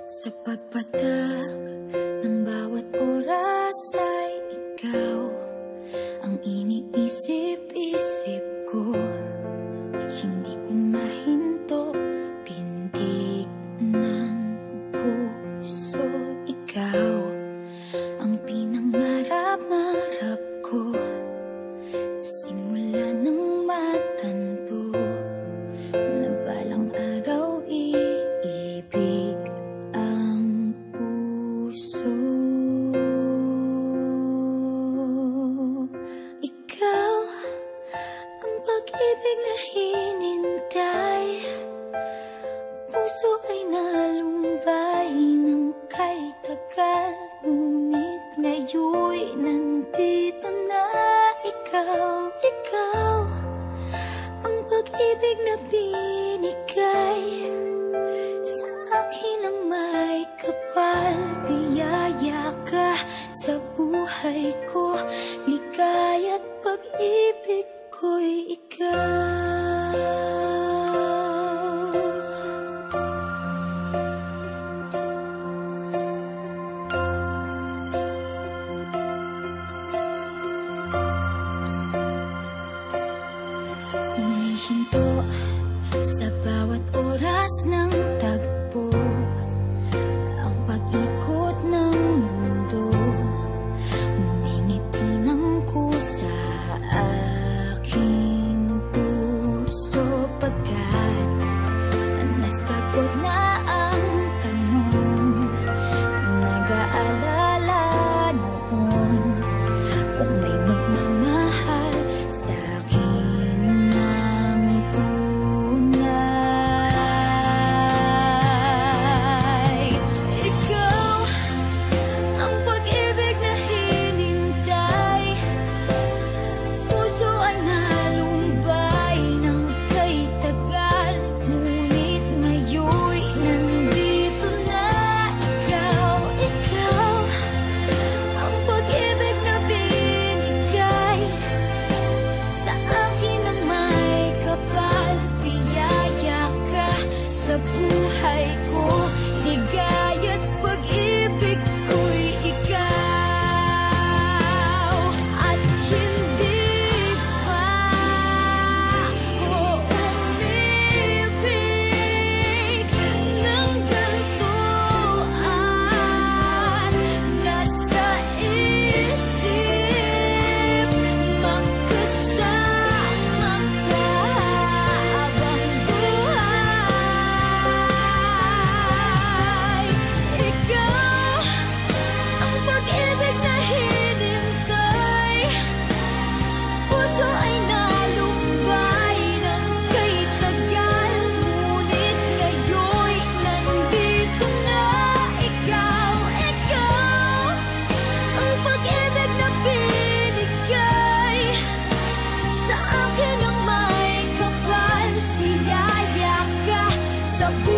Sa pagpatak ng bawat oras ay ikaw ang iniisip-isip ko. Hindi ko mahinto, pintig ng puso. Ikaw ang pinangarap-ngarap ko, simula ng matanto na balang araw iibig ang puso. Ikaw ang pag-ibig na hinintay, puso ay nalumbay ng kay tagal, ngunit ngayon'y nandito na. Ikaw ang pag-ibig na binigay sa akin ang may kapal. Biyaya ka sa buhay ko, ligaya't pag-ibig ko'y ikaw. Humihinto sa bawat oras ng tagpo, ang pag-ikot ng mundo, ngumingiti ng kusa aking puso. Pagkat nasagot na ang tanong, nag-aalala noon kung may magmamahal sa akin ng tunay. Ikaw ang pag-ibig na hinintay, puso ay nalumbay ng kay tagal, ngunit ngayon'y nandito na. Ikaw ang pag-ibig na binigay sa akin ang may kapal. Biyaya ka sa buhay ko, ligaya't pag-ibig ko'y ikaw. At hindi pa ako umibig ng ganito at nasa isip magkasama ka habang buhay. Ikaw ang pag-ibig na hinintay, puso ay nalumbay ng kay tagal, ngunit ngayon'y nandito na. Ikaw ang pag-ibig na binigay sa akin ang may kapal. Biyaya ka sa buhay